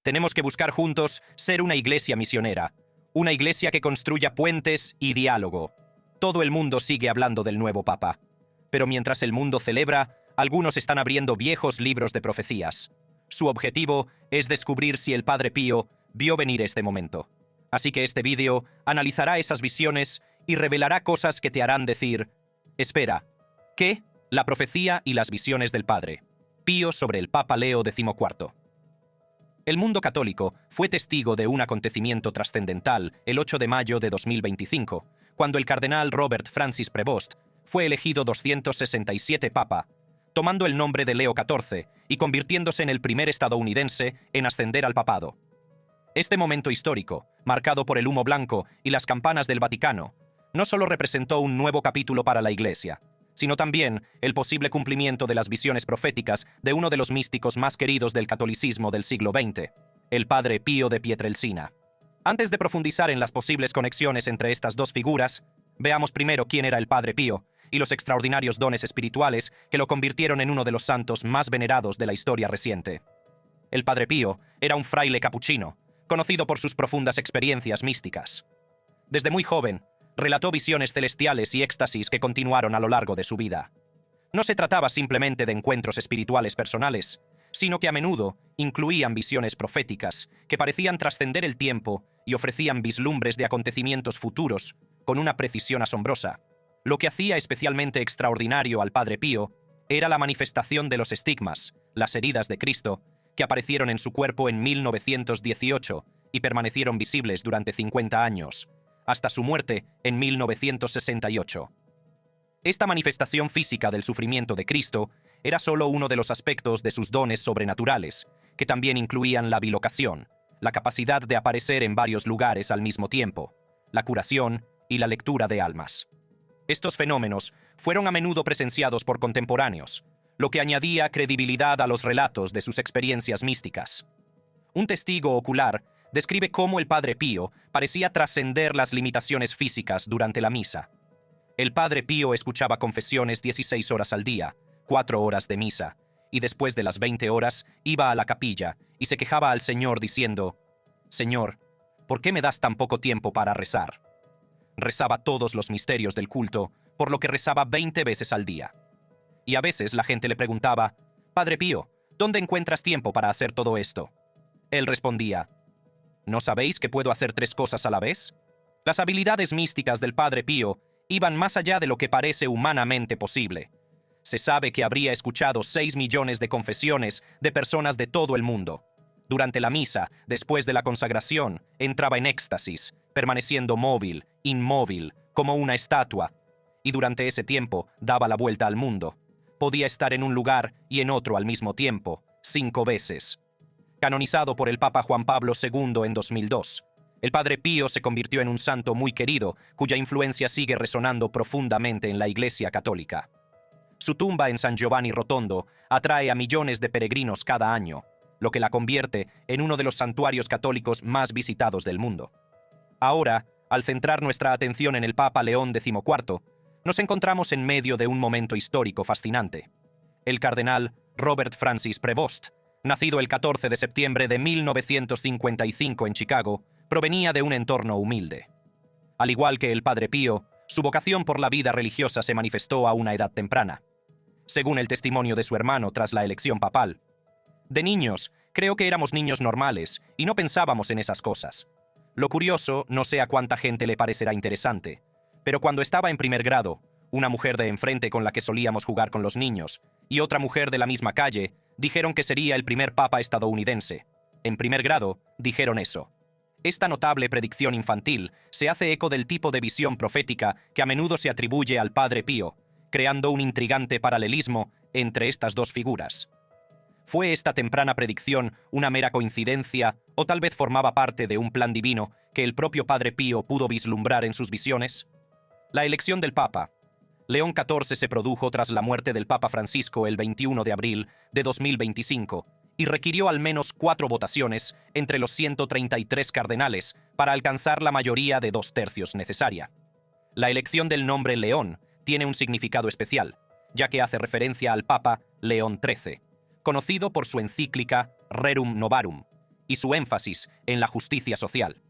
Tenemos que buscar juntos ser una iglesia misionera, una iglesia que construya puentes y diálogo. Todo el mundo sigue hablando del nuevo Papa. Pero mientras el mundo celebra, algunos están abriendo viejos libros de profecías. Su objetivo es descubrir si el Padre Pío vio venir este momento. Así que este vídeo analizará esas visiones y revelará cosas que te harán decir: espera, ¿qué? La profecía y las visiones del Padre Pío sobre el Papa Leo XIV. El mundo católico fue testigo de un acontecimiento trascendental el 8 de mayo de 2025, cuando el cardenal Robert Francis Prevost fue elegido 267 Papa, tomando el nombre de Leo XIV y convirtiéndose en el primer estadounidense en ascender al papado. Este momento histórico, marcado por el humo blanco y las campanas del Vaticano, no solo representó un nuevo capítulo para la Iglesia, sino también el posible cumplimiento de las visiones proféticas de uno de los místicos más queridos del catolicismo del siglo XX, el Padre Pío de Pietrelcina. Antes de profundizar en las posibles conexiones entre estas dos figuras, veamos primero quién era el Padre Pío y los extraordinarios dones espirituales que lo convirtieron en uno de los santos más venerados de la historia reciente. El Padre Pío era un fraile capuchino, conocido por sus profundas experiencias místicas. Desde muy joven, relató visiones celestiales y éxtasis que continuaron a lo largo de su vida. No se trataba simplemente de encuentros espirituales personales, sino que a menudo incluían visiones proféticas que parecían trascender el tiempo y ofrecían vislumbres de acontecimientos futuros con una precisión asombrosa. Lo que hacía especialmente extraordinario al Padre Pío era la manifestación de los estigmas, las heridas de Cristo, que aparecieron en su cuerpo en 1918 y permanecieron visibles durante 50 años, hasta su muerte en 1968. Esta manifestación física del sufrimiento de Cristo era solo uno de los aspectos de sus dones sobrenaturales, que también incluían la bilocación, la capacidad de aparecer en varios lugares al mismo tiempo, la curación y la lectura de almas. Estos fenómenos fueron a menudo presenciados por contemporáneos, lo que añadía credibilidad a los relatos de sus experiencias místicas. Un testigo ocular describe cómo el Padre Pío parecía trascender las limitaciones físicas durante la misa. El Padre Pío escuchaba confesiones 16 horas al día, 4 horas de misa, y después de las 20 horas iba a la capilla y se quejaba al Señor diciendo: «Señor, ¿por qué me das tan poco tiempo para rezar?». Rezaba todos los misterios del culto, por lo que rezaba 20 veces al día. Y a veces la gente le preguntaba: «Padre Pío, ¿dónde encuentras tiempo para hacer todo esto?». Él respondía: «¿No sabéis que puedo hacer 3 cosas a la vez?». Las habilidades místicas del Padre Pío iban más allá de lo que parece humanamente posible. Se sabe que habría escuchado 6 millones de confesiones de personas de todo el mundo. Durante la misa, después de la consagración, entraba en éxtasis, permaneciendo móvil, inmóvil, como una estatua, y durante ese tiempo daba la vuelta al mundo. Podía estar en un lugar y en otro al mismo tiempo, 5 veces. Canonizado por el Papa Juan Pablo II en 2002, el Padre Pío se convirtió en un santo muy querido, cuya influencia sigue resonando profundamente en la Iglesia católica. Su tumba en San Giovanni Rotondo atrae a millones de peregrinos cada año, lo que la convierte en uno de los santuarios católicos más visitados del mundo. Ahora, al centrar nuestra atención en el Papa León XIV, nos encontramos en medio de un momento histórico fascinante. El cardenal Robert Francis Prevost, nacido el 14 de septiembre de 1955 en Chicago, provenía de un entorno humilde. Al igual que el Padre Pío, su vocación por la vida religiosa se manifestó a una edad temprana, según el testimonio de su hermano tras la elección papal. De niños, creo que éramos niños normales y no pensábamos en esas cosas. Lo curioso, no sé a cuánta gente le parecerá interesante, pero cuando estaba en primer grado, una mujer de enfrente con la que solíamos jugar con los niños y otra mujer de la misma calle dijeron que sería el primer papa estadounidense. En primer grado, dijeron eso. Esta notable predicción infantil se hace eco del tipo de visión profética que a menudo se atribuye al Padre Pío, creando un intrigante paralelismo entre estas dos figuras. ¿Fue esta temprana predicción una mera coincidencia o tal vez formaba parte de un plan divino que el propio Padre Pío pudo vislumbrar en sus visiones? La elección del Papa León XIV se produjo tras la muerte del Papa Francisco el 21 de abril de 2025 y requirió al menos 4 votaciones entre los 133 cardenales para alcanzar la mayoría de 2/3 necesaria. La elección del nombre León tiene un significado especial, ya que hace referencia al Papa León XIII, conocido por su encíclica Rerum Novarum, y su énfasis en la justicia social.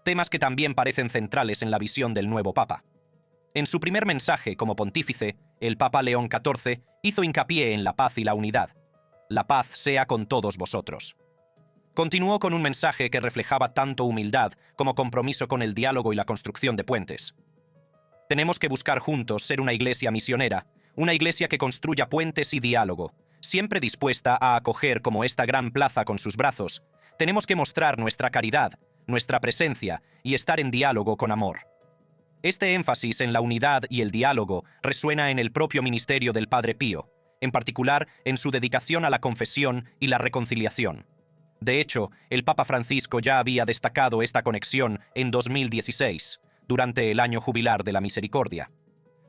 Temas que también parecen centrales en la visión del nuevo Papa. En su primer mensaje como pontífice, el Papa León XIV hizo hincapié en la paz y la unidad. La paz sea con todos vosotros. Continuó con un mensaje que reflejaba tanto humildad como compromiso con el diálogo y la construcción de puentes. Tenemos que buscar juntos ser una iglesia misionera, una iglesia que construya puentes y diálogo, siempre dispuesta a acoger como esta gran plaza con sus brazos. Tenemos que mostrar nuestra caridad, nuestra presencia y estar en diálogo con amor. Este énfasis en la unidad y el diálogo resuena en el propio ministerio del Padre Pío, en particular en su dedicación a la confesión y la reconciliación. De hecho, el Papa Francisco ya había destacado esta conexión en 2016, durante el año jubilar de la misericordia.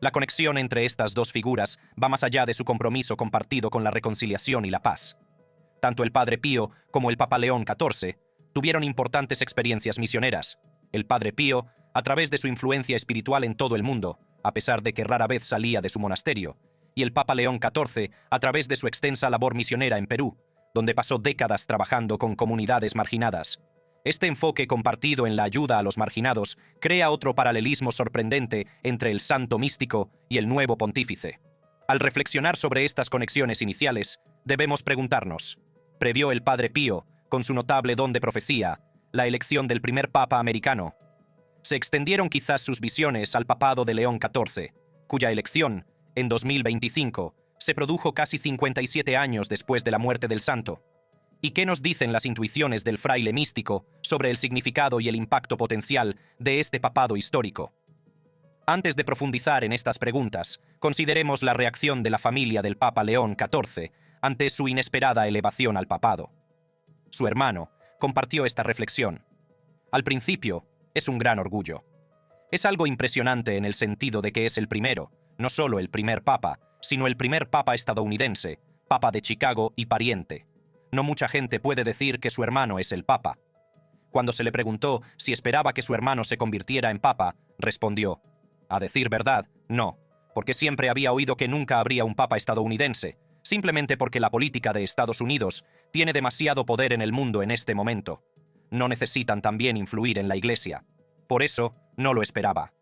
La conexión entre estas dos figuras va más allá de su compromiso compartido con la reconciliación y la paz. Tanto el Padre Pío como el Papa León XIV tuvieron importantes experiencias misioneras. El Padre Pío, a través de su influencia espiritual en todo el mundo, a pesar de que rara vez salía de su monasterio, y el Papa León XIV a través de su extensa labor misionera en Perú, donde pasó décadas trabajando con comunidades marginadas. Este enfoque compartido en la ayuda a los marginados crea otro paralelismo sorprendente entre el santo místico y el nuevo pontífice. Al reflexionar sobre estas conexiones iniciales, debemos preguntarnos, ¿previó el Padre Pío, con su notable don de profecía, la elección del primer Papa americano? Se extendieron quizás sus visiones al papado de León XIV, cuya elección, en 2025, se produjo casi 57 años después de la muerte del santo. ¿Y qué nos dicen las intuiciones del fraile místico sobre el significado y el impacto potencial de este papado histórico? Antes de profundizar en estas preguntas, consideremos la reacción de la familia del Papa León XIV ante su inesperada elevación al papado. Su hermano compartió esta reflexión. Al principio, es un gran orgullo. Es algo impresionante en el sentido de que es el primero, no solo el primer papa, sino el primer papa estadounidense, papa de Chicago y pariente. No mucha gente puede decir que su hermano es el papa. Cuando se le preguntó si esperaba que su hermano se convirtiera en papa, respondió, a decir verdad, no, porque siempre había oído que nunca habría un papa estadounidense, simplemente porque la política de Estados Unidos tiene demasiado poder en el mundo en este momento. No necesitan también influir en la Iglesia. Por eso, no lo esperaba.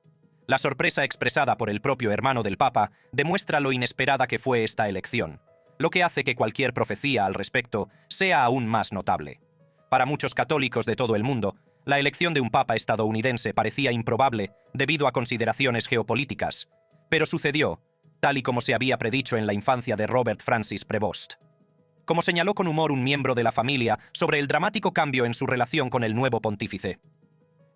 La sorpresa expresada por el propio hermano del Papa demuestra lo inesperada que fue esta elección, lo que hace que cualquier profecía al respecto sea aún más notable. Para muchos católicos de todo el mundo, la elección de un Papa estadounidense parecía improbable debido a consideraciones geopolíticas, pero sucedió, tal y como se había predicho en la infancia de Robert Francis Prevost. Como señaló con humor un miembro de la familia sobre el dramático cambio en su relación con el nuevo pontífice.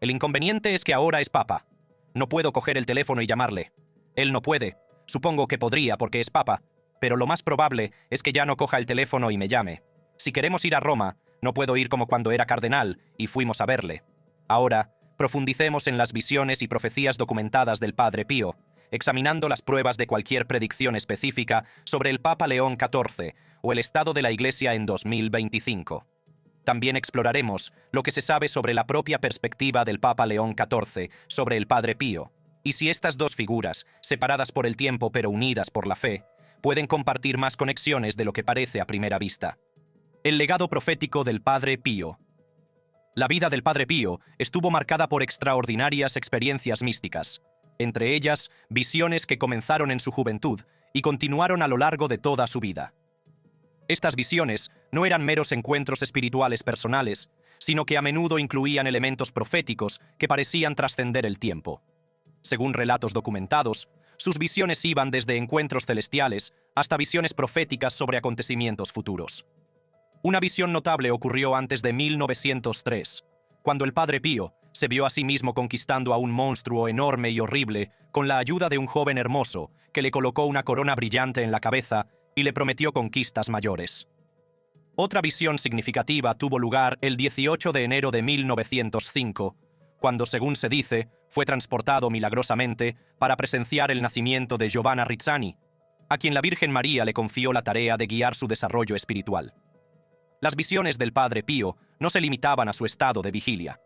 El inconveniente es que ahora es Papa. No puedo coger el teléfono y llamarle. Él no puede. Supongo que podría porque es Papa, pero lo más probable es que ya no coja el teléfono y me llame. Si queremos ir a Roma, no puedo ir como cuando era cardenal y fuimos a verle. Ahora, profundicemos en las visiones y profecías documentadas del Padre Pío, examinando las pruebas de cualquier predicción específica sobre el Papa León XIV o el estado de la Iglesia en 2025. También exploraremos lo que se sabe sobre la propia perspectiva del Papa León XIV sobre el Padre Pío, y si estas dos figuras, separadas por el tiempo pero unidas por la fe, pueden compartir más conexiones de lo que parece a primera vista. El legado profético del Padre Pío. La vida del Padre Pío estuvo marcada por extraordinarias experiencias místicas, entre ellas visiones que comenzaron en su juventud y continuaron a lo largo de toda su vida. Estas visiones no eran meros encuentros espirituales personales, sino que a menudo incluían elementos proféticos que parecían trascender el tiempo. Según relatos documentados, sus visiones iban desde encuentros celestiales hasta visiones proféticas sobre acontecimientos futuros. Una visión notable ocurrió antes de 1903, cuando el Padre Pío se vio a sí mismo conquistando a un monstruo enorme y horrible con la ayuda de un joven hermoso que le colocó una corona brillante en la cabeza y le prometió conquistas mayores. Otra visión significativa tuvo lugar el 18 de enero de 1905, cuando, según se dice, fue transportado milagrosamente para presenciar el nacimiento de Giovanna Rizzani, a quien la Virgen María le confió la tarea de guiar su desarrollo espiritual. Las visiones del Padre Pío no se limitaban a su estado de vigilia.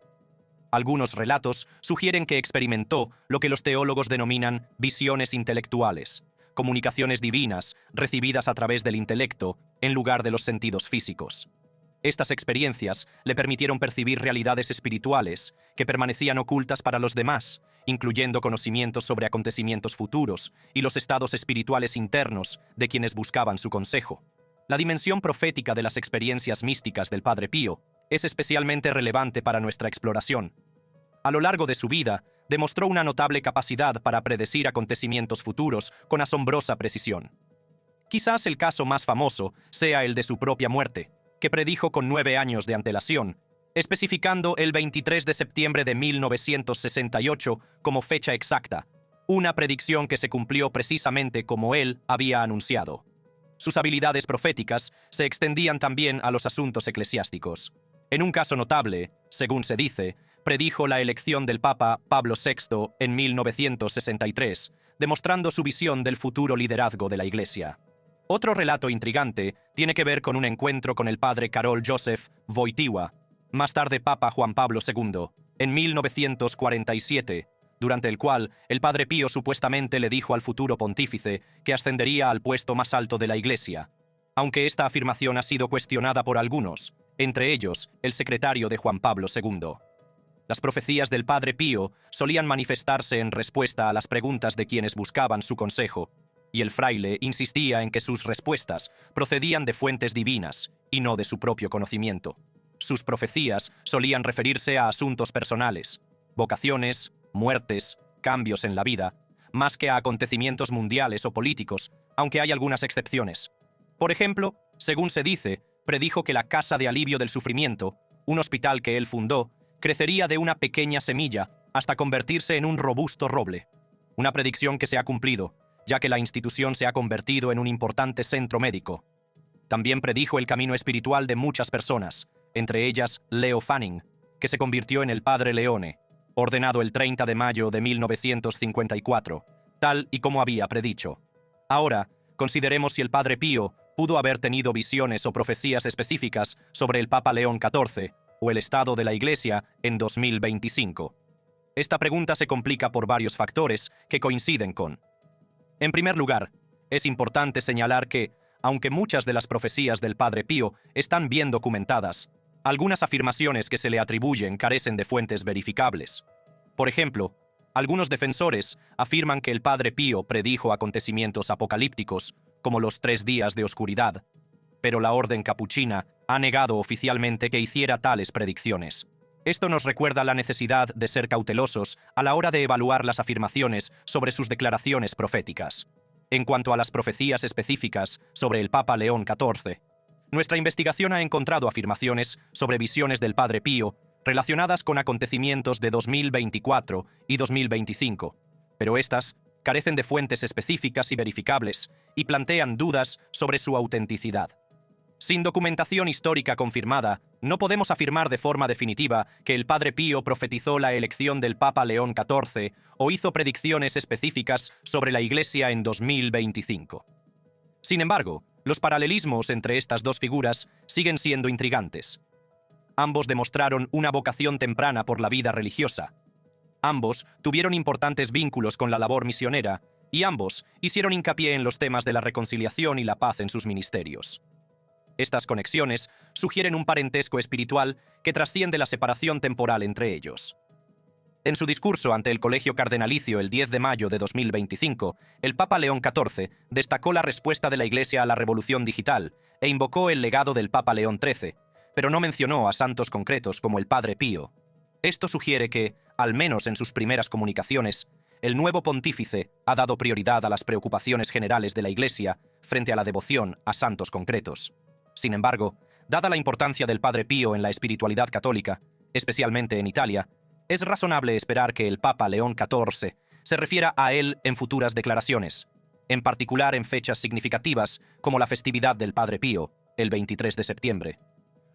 Algunos relatos sugieren que experimentó lo que los teólogos denominan visiones intelectuales, comunicaciones divinas recibidas a través del intelecto en lugar de los sentidos físicos. Estas experiencias le permitieron percibir realidades espirituales que permanecían ocultas para los demás, incluyendo conocimientos sobre acontecimientos futuros y los estados espirituales internos de quienes buscaban su consejo. La dimensión profética de las experiencias místicas del Padre Pío es especialmente relevante para nuestra exploración. A lo largo de su vida, demostró una notable capacidad para predecir acontecimientos futuros con asombrosa precisión. Quizás el caso más famoso sea el de su propia muerte, que predijo con 9 años de antelación, especificando el 23 de septiembre de 1968 como fecha exacta, una predicción que se cumplió precisamente como él había anunciado. Sus habilidades proféticas se extendían también a los asuntos eclesiásticos. En un caso notable, según se dice, predijo la elección del Papa Pablo VI en 1963, demostrando su visión del futuro liderazgo de la Iglesia. Otro relato intrigante tiene que ver con un encuentro con el padre Karol Józef Wojtyła, más tarde Papa Juan Pablo II, en 1947, durante el cual el padre Pío supuestamente le dijo al futuro pontífice que ascendería al puesto más alto de la Iglesia, aunque esta afirmación ha sido cuestionada por algunos, entre ellos el secretario de Juan Pablo II. Las profecías del Padre Pío solían manifestarse en respuesta a las preguntas de quienes buscaban su consejo, y el fraile insistía en que sus respuestas procedían de fuentes divinas y no de su propio conocimiento. Sus profecías solían referirse a asuntos personales, vocaciones, muertes, cambios en la vida, más que a acontecimientos mundiales o políticos, aunque hay algunas excepciones. Por ejemplo, según se dice, predijo que la Casa de Alivio del Sufrimiento, un hospital que él fundó, crecería de una pequeña semilla hasta convertirse en un robusto roble. Una predicción que se ha cumplido, ya que la institución se ha convertido en un importante centro médico. También predijo el camino espiritual de muchas personas, entre ellas Leo Fanning, que se convirtió en el Padre Leone, ordenado el 30 de mayo de 1954, tal y como había predicho. Ahora, consideremos si el Padre Pío pudo haber tenido visiones o profecías específicas sobre el Papa León XIV o el estado de la Iglesia en 2025. Esta pregunta se complica por varios factores que coinciden con. En primer lugar, es importante señalar que, aunque muchas de las profecías del Padre Pío están bien documentadas, algunas afirmaciones que se le atribuyen carecen de fuentes verificables. Por ejemplo, algunos defensores afirman que el Padre Pío predijo acontecimientos apocalípticos, como los 3 días de oscuridad, pero la Orden Capuchina ha negado oficialmente que hiciera tales predicciones. Esto nos recuerda la necesidad de ser cautelosos a la hora de evaluar las afirmaciones sobre sus declaraciones proféticas. En cuanto a las profecías específicas sobre el Papa León XIV, nuestra investigación ha encontrado afirmaciones sobre visiones del Padre Pío relacionadas con acontecimientos de 2024 y 2025, pero estas carecen de fuentes específicas y verificables y plantean dudas sobre su autenticidad. Sin documentación histórica confirmada, no podemos afirmar de forma definitiva que el Padre Pío profetizó la elección del Papa León XIV o hizo predicciones específicas sobre la Iglesia en 2025. Sin embargo, los paralelismos entre estas dos figuras siguen siendo intrigantes. Ambos demostraron una vocación temprana por la vida religiosa. Ambos tuvieron importantes vínculos con la labor misionera y ambos hicieron hincapié en los temas de la reconciliación y la paz en sus ministerios. Estas conexiones sugieren un parentesco espiritual que trasciende la separación temporal entre ellos. En su discurso ante el Colegio Cardenalicio el 10 de mayo de 2025, el Papa León XIV destacó la respuesta de la Iglesia a la revolución digital e invocó el legado del Papa León XIII, pero no mencionó a santos concretos como el Padre Pío. Esto sugiere que, al menos en sus primeras comunicaciones, el nuevo pontífice ha dado prioridad a las preocupaciones generales de la Iglesia frente a la devoción a santos concretos. Sin embargo, dada la importancia del Padre Pío en la espiritualidad católica, especialmente en Italia, es razonable esperar que el Papa León XIV se refiera a él en futuras declaraciones, en particular en fechas significativas como la festividad del Padre Pío, el 23 de septiembre.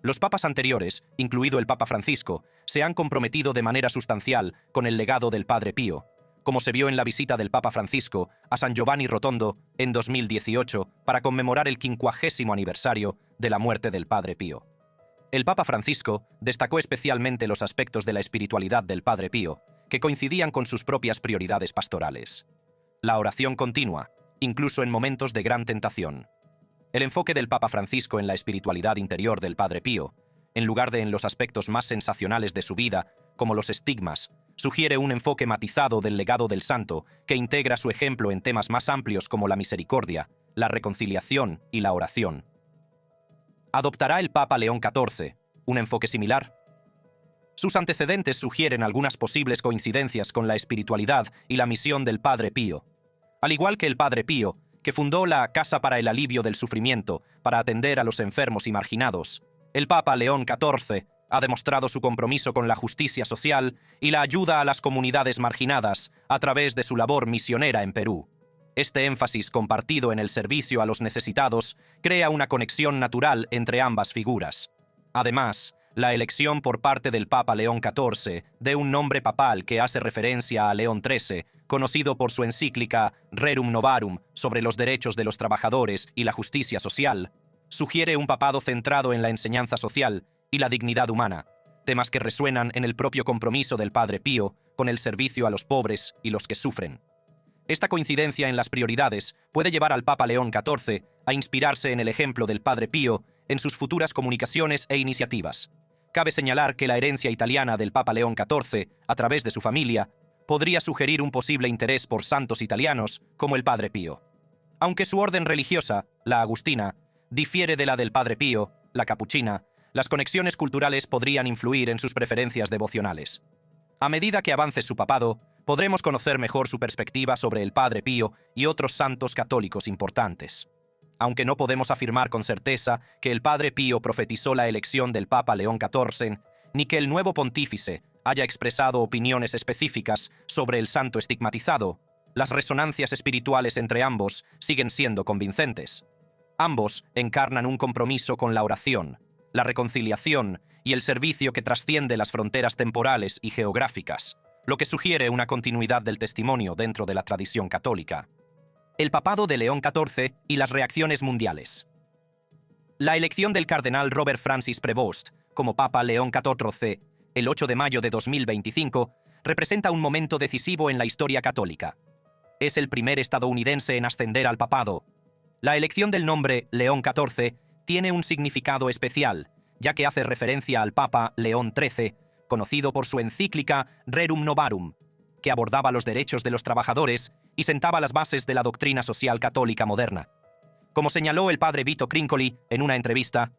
Los papas anteriores, incluido el Papa Francisco, se han comprometido de manera sustancial con el legado del Padre Pío, como se vio en la visita del Papa Francisco a San Giovanni Rotondo en 2018 para conmemorar el 50º aniversario de la muerte del Padre Pío. El Papa Francisco destacó especialmente los aspectos de la espiritualidad del Padre Pío, que coincidían con sus propias prioridades pastorales. La oración continua, incluso en momentos de gran tentación. El enfoque del Papa Francisco en la espiritualidad interior del Padre Pío, en lugar de en los aspectos más sensacionales de su vida, como los estigmas, sugiere un enfoque matizado del legado del santo que integra su ejemplo en temas más amplios como la misericordia, la reconciliación y la oración. ¿Adoptará el Papa León XIV un enfoque similar? Sus antecedentes sugieren algunas posibles coincidencias con la espiritualidad y la misión del Padre Pío. Al igual que el Padre Pío, que fundó la Casa para el Alivio del Sufrimiento para atender a los enfermos y marginados, el Papa León XIV ha demostrado su compromiso con la justicia social y la ayuda a las comunidades marginadas a través de su labor misionera en Perú. Este énfasis compartido en el servicio a los necesitados crea una conexión natural entre ambas figuras. Además, la elección por parte del Papa León XIV de un nombre papal que hace referencia a León XIII, conocido por su encíclica Rerum Novarum sobre los derechos de los trabajadores y la justicia social, sugiere un papado centrado en la enseñanza social y la dignidad humana, temas que resuenan en el propio compromiso del Padre Pío con el servicio a los pobres y los que sufren. Esta coincidencia en las prioridades puede llevar al Papa León XIV a inspirarse en el ejemplo del Padre Pío en sus futuras comunicaciones e iniciativas. Cabe señalar que la herencia italiana del Papa León XIV, a través de su familia, podría sugerir un posible interés por santos italianos como el Padre Pío. Aunque su orden religiosa, la agustina, difiere de la del Padre Pío, la capuchina, las conexiones culturales podrían influir en sus preferencias devocionales. A medida que avance su papado, podremos conocer mejor su perspectiva sobre el Padre Pío y otros santos católicos importantes. Aunque no podemos afirmar con certeza que el Padre Pío profetizó la elección del Papa León XIV, ni que el nuevo pontífice haya expresado opiniones específicas sobre el santo estigmatizado, las resonancias espirituales entre ambos siguen siendo convincentes. Ambos encarnan un compromiso con la oración, la reconciliación y el servicio que trasciende las fronteras temporales y geográficas, lo que sugiere una continuidad del testimonio dentro de la tradición católica. El papado de León XIV y las reacciones mundiales. La elección del cardenal Robert Francis Prevost como Papa León XIV el 8 de mayo de 2025 representa un momento decisivo en la historia católica. Es el primer estadounidense en ascender al papado. La elección del nombre León XIV tiene un significado especial, ya que hace referencia al Papa León XIII, conocido por su encíclica Rerum Novarum, que abordaba los derechos de los trabajadores y sentaba las bases de la doctrina social católica moderna. Como señaló el padre Vito Crincoli en una entrevista,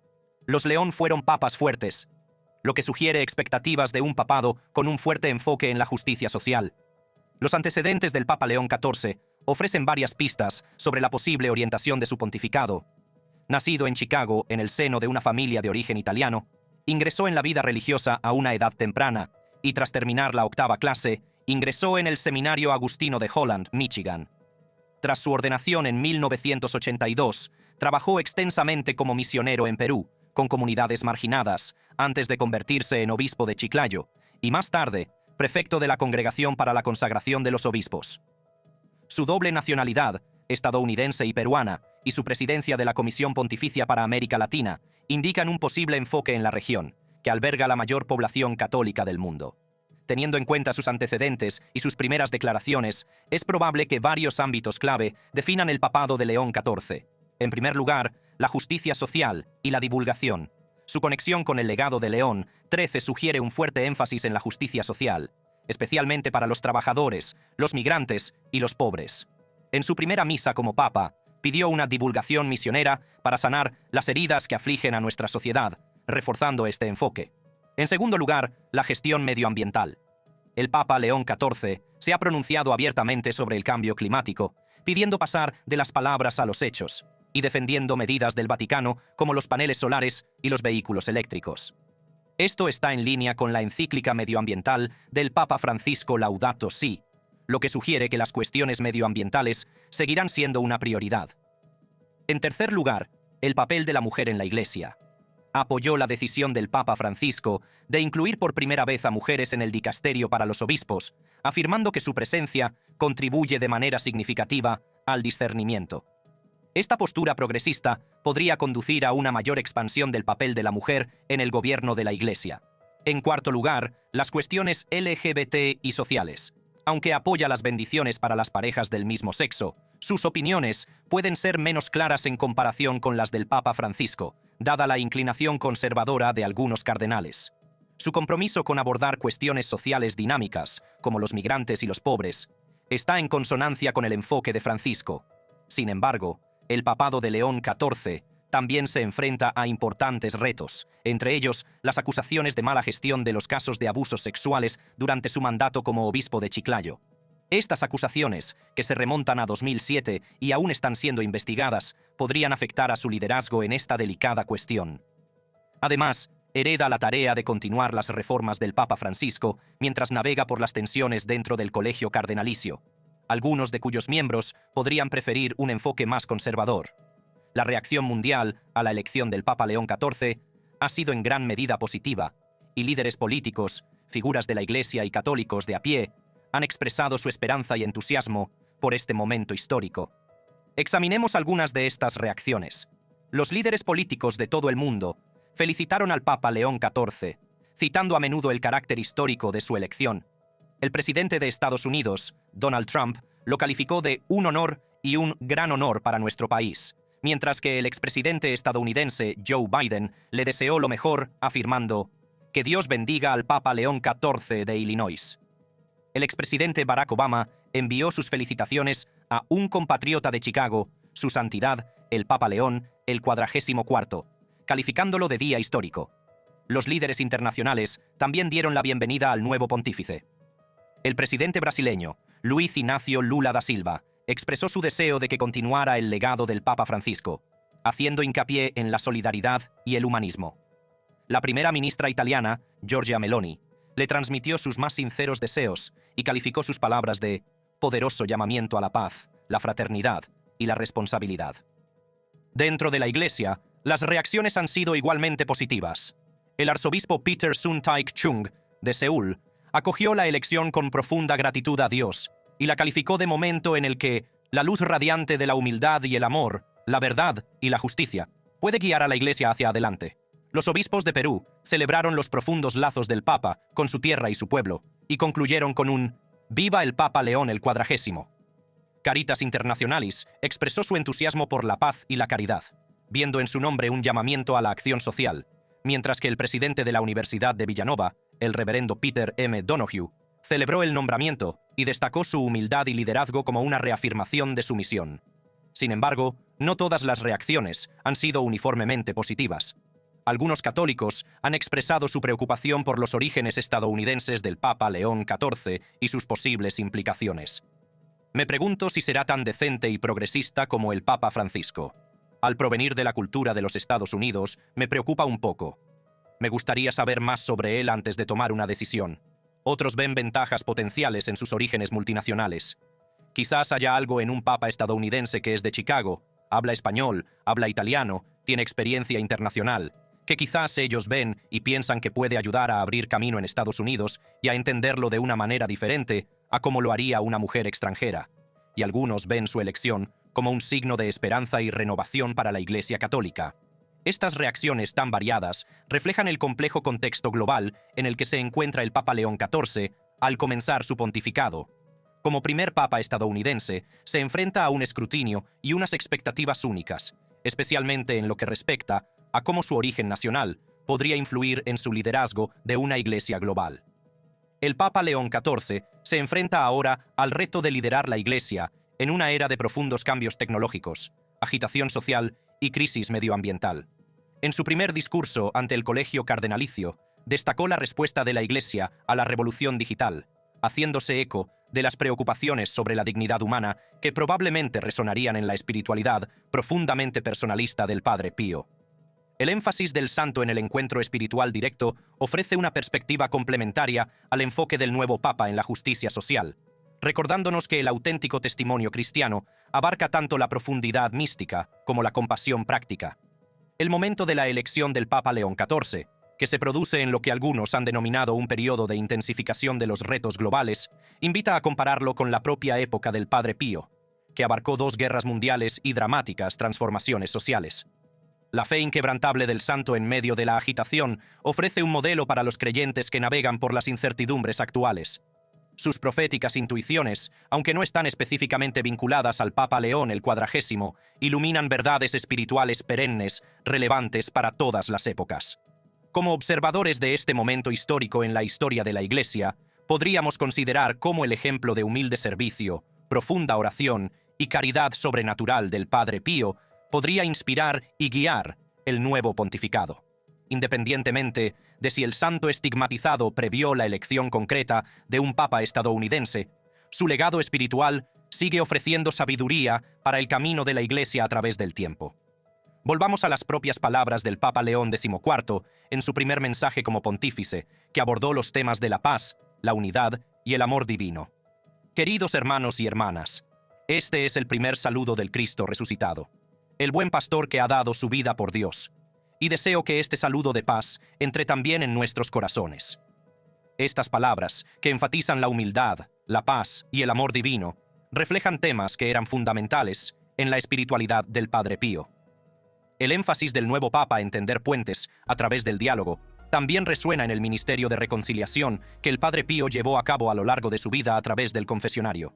los León fueron papas fuertes, lo que sugiere expectativas de un papado con un fuerte enfoque en la justicia social. Los antecedentes del Papa León XIV ofrecen varias pistas sobre la posible orientación de su pontificado. Nacido en Chicago en el seno de una familia de origen italiano, ingresó en la vida religiosa a una edad temprana y tras terminar la 8ª clase, ingresó en el Seminario Agustino de Holland, Michigan. Tras su ordenación en 1982, trabajó extensamente como misionero en Perú, con comunidades marginadas, antes de convertirse en obispo de Chiclayo, y más tarde, prefecto de la Congregación para la Consagración de los Obispos. Su doble nacionalidad, estadounidense y peruana, y su presidencia de la Comisión Pontificia para América Latina, indican un posible enfoque en la región, que alberga la mayor población católica del mundo. Teniendo en cuenta sus antecedentes y sus primeras declaraciones, es probable que varios ámbitos clave definan el papado de León XIV. En primer lugar, la justicia social y la divulgación. Su conexión con el legado de León XIII sugiere un fuerte énfasis en la justicia social, especialmente para los trabajadores, los migrantes y los pobres. En su primera misa como papa, pidió una divulgación misionera para sanar las heridas que afligen a nuestra sociedad, reforzando este enfoque. En segundo lugar, la gestión medioambiental. El Papa León XIV se ha pronunciado abiertamente sobre el cambio climático, pidiendo pasar de las palabras a los hechos y defendiendo medidas del Vaticano como los paneles solares y los vehículos eléctricos. Esto está en línea con la encíclica medioambiental del Papa Francisco Laudato Si, lo que sugiere que las cuestiones medioambientales seguirán siendo una prioridad. En tercer lugar, el papel de la mujer en la Iglesia. Apoyó la decisión del Papa Francisco de incluir por primera vez a mujeres en el dicasterio para los obispos, afirmando que su presencia contribuye de manera significativa al discernimiento. Esta postura progresista podría conducir a una mayor expansión del papel de la mujer en el gobierno de la Iglesia. En cuarto lugar, las cuestiones LGBT y sociales. Aunque apoya las bendiciones para las parejas del mismo sexo, Sus opiniones pueden ser menos claras en comparación con las del Papa Francisco, dada la inclinación conservadora de algunos cardenales. Su compromiso con abordar cuestiones sociales dinámicas, como los migrantes y los pobres, está en consonancia con el enfoque de Francisco. Sin embargo, el papado de León XIV también se enfrenta a importantes retos, entre ellos las acusaciones de mala gestión de los casos de abusos sexuales durante su mandato como obispo de Chiclayo. Estas acusaciones, que se remontan a 2007 y aún están siendo investigadas, podrían afectar a su liderazgo en esta delicada cuestión. Además, hereda la tarea de continuar las reformas del Papa Francisco mientras navega por las tensiones dentro del colegio cardenalicio, algunos de cuyos miembros podrían preferir un enfoque más conservador. La reacción mundial a la elección del Papa León XIV ha sido en gran medida positiva, y líderes políticos, figuras de la Iglesia y católicos de a pie han expresado su esperanza y entusiasmo por este momento histórico. Examinemos algunas de estas reacciones. Los líderes políticos de todo el mundo felicitaron al Papa León XIV, citando a menudo el carácter histórico de su elección. El presidente de Estados Unidos, Donald Trump, lo calificó de un honor y un gran honor para nuestro país, mientras que el expresidente estadounidense Joe Biden le deseó lo mejor, afirmando: «Que Dios bendiga al Papa León XIV de Illinois». El expresidente Barack Obama envió sus felicitaciones a un compatriota de Chicago, su santidad, el Papa León, el 44º, calificándolo de día histórico. Los líderes internacionales también dieron la bienvenida al nuevo pontífice. El presidente brasileño, Luiz Inácio Lula da Silva, expresó su deseo de que continuara el legado del Papa Francisco, haciendo hincapié en la solidaridad y el humanismo. La primera ministra italiana, Giorgia Meloni, le transmitió sus más sinceros deseos y calificó sus palabras de poderoso llamamiento a la paz, la fraternidad y la responsabilidad. Dentro de la Iglesia, las reacciones han sido igualmente positivas. El arzobispo Peter Sun-taik Chung, de Seúl, acogió la elección con profunda gratitud a Dios y la calificó de momento en el que la luz radiante de la humildad y el amor, la verdad y la justicia puede guiar a la Iglesia hacia adelante. Los obispos de Perú celebraron los profundos lazos del Papa con su tierra y su pueblo y concluyeron con un «Viva el Papa León el 40». Caritas Internationalis expresó su entusiasmo por la paz y la caridad, viendo en su nombre un llamamiento a la acción social, mientras que el presidente de la Universidad de Villanova, el reverendo Peter M. Donoghue, celebró el nombramiento y destacó su humildad y liderazgo como una reafirmación de su misión. Sin embargo, no todas las reacciones han sido uniformemente positivas. Algunos católicos han expresado su preocupación por los orígenes estadounidenses del Papa León XIV y sus posibles implicaciones. Me pregunto si será tan decente y progresista como el Papa Francisco. Al provenir de la cultura de los Estados Unidos, me preocupa un poco. Me gustaría saber más sobre él antes de tomar una decisión. Otros ven ventajas potenciales en sus orígenes multinacionales. Quizás haya algo en un papa estadounidense que es de Chicago, habla español, habla italiano, tiene experiencia internacional, que quizás ellos ven y piensan que puede ayudar a abrir camino en Estados Unidos y a entenderlo de una manera diferente a como lo haría una mujer extranjera. Y algunos ven su elección como un signo de esperanza y renovación para la Iglesia Católica. Estas reacciones tan variadas reflejan el complejo contexto global en el que se encuentra el Papa León XIV al comenzar su pontificado. Como primer papa estadounidense, se enfrenta a un escrutinio y unas expectativas únicas, especialmente en lo que respecta a cómo su origen nacional podría influir en su liderazgo de una Iglesia global. El Papa León XIV se enfrenta ahora al reto de liderar la Iglesia en una era de profundos cambios tecnológicos, agitación social y crisis medioambiental. En su primer discurso ante el Colegio Cardenalicio, destacó la respuesta de la Iglesia a la revolución digital, haciéndose eco de las preocupaciones sobre la dignidad humana que probablemente resonarían en la espiritualidad profundamente personalista del Padre Pío. El énfasis del santo en el encuentro espiritual directo ofrece una perspectiva complementaria al enfoque del nuevo Papa en la justicia social, recordándonos que el auténtico testimonio cristiano abarca tanto la profundidad mística como la compasión práctica. El momento de la elección del Papa León XIV, que se produce en lo que algunos han denominado un periodo de intensificación de los retos globales, invita a compararlo con la propia época del Padre Pío, que abarcó 2 guerras mundiales y dramáticas transformaciones sociales. La fe inquebrantable del santo en medio de la agitación ofrece un modelo para los creyentes que navegan por las incertidumbres actuales. Sus proféticas intuiciones, aunque no están específicamente vinculadas al Papa León el XV, iluminan verdades espirituales perennes, relevantes para todas las épocas. Como observadores de este momento histórico en la historia de la Iglesia, podríamos considerar cómo el ejemplo de humilde servicio, profunda oración y caridad sobrenatural del Padre Pío podría inspirar y guiar el nuevo pontificado. Independientemente de si el santo estigmatizado previó la elección concreta de un papa estadounidense, su legado espiritual sigue ofreciendo sabiduría para el camino de la Iglesia a través del tiempo. Volvamos a las propias palabras del Papa León XIV en su primer mensaje como pontífice, que abordó los temas de la paz, la unidad y el amor divino. Queridos hermanos y hermanas, este es el primer saludo del Cristo resucitado, el buen pastor que ha dado su vida por Dios, y deseo que este saludo de paz entre también en nuestros corazones. Estas palabras, que enfatizan la humildad, la paz y el amor divino, reflejan temas que eran fundamentales en la espiritualidad del Padre Pío. El énfasis del nuevo Papa en tender puentes a través del diálogo también resuena en el ministerio de reconciliación que el Padre Pío llevó a cabo a lo largo de su vida a través del confesionario.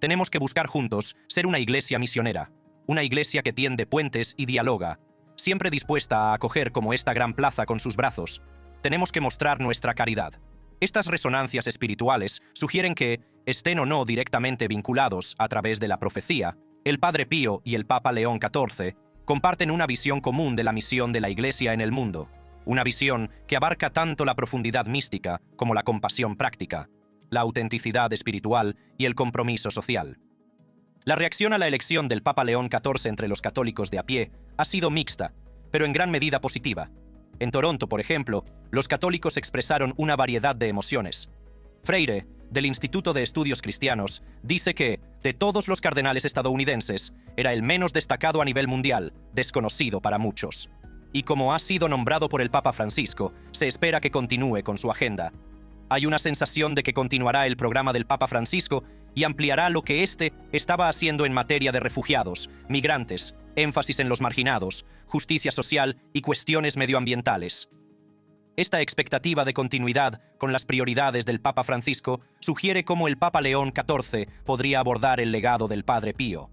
Tenemos que buscar juntos ser una iglesia misionera, una iglesia que tiende puentes y dialoga, siempre dispuesta a acoger como esta gran plaza con sus brazos. Tenemos que mostrar nuestra caridad. Estas resonancias espirituales sugieren que, estén o no directamente vinculados a través de la profecía, el Padre Pío y el Papa León XIV comparten una visión común de la misión de la Iglesia en el mundo, una visión que abarca tanto la profundidad mística como la compasión práctica, la autenticidad espiritual y el compromiso social. La reacción a la elección del Papa León XIV entre los católicos de a pie ha sido mixta, pero en gran medida positiva. En Toronto, por ejemplo, los católicos expresaron una variedad de emociones. Freire, del Instituto de Estudios Cristianos, dice que, de todos los cardenales estadounidenses, era el menos destacado a nivel mundial, desconocido para muchos. Y como ha sido nombrado por el Papa Francisco, se espera que continúe con su agenda. Hay una sensación de que continuará el programa del Papa Francisco y ampliará lo que éste estaba haciendo en materia de refugiados, migrantes, énfasis en los marginados, justicia social y cuestiones medioambientales. Esta expectativa de continuidad con las prioridades del Papa Francisco sugiere cómo el Papa León XIV podría abordar el legado del Padre Pío.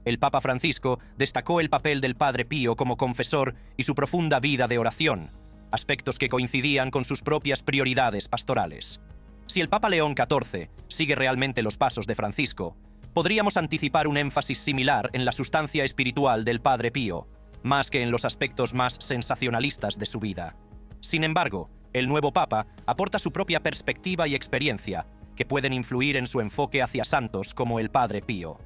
El Papa Francisco destacó el papel del Padre Pío como confesor y su profunda vida de oración, aspectos que coincidían con sus propias prioridades pastorales. Si el Papa León XIV sigue realmente los pasos de Francisco, podríamos anticipar un énfasis similar en la sustancia espiritual del Padre Pío, más que en los aspectos más sensacionalistas de su vida. Sin embargo, el nuevo Papa aporta su propia perspectiva y experiencia, que pueden influir en su enfoque hacia santos como el Padre Pío.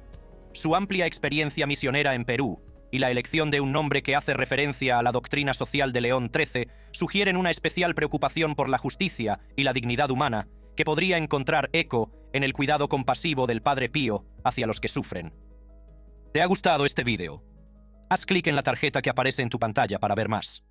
Su amplia experiencia misionera en Perú y la elección de un nombre que hace referencia a la doctrina social de León XIII sugieren una especial preocupación por la justicia y la dignidad humana, que podría encontrar eco en el cuidado compasivo del Padre Pío hacia los que sufren. ¿Te ha gustado este vídeo? Haz clic en la tarjeta que aparece en tu pantalla para ver más.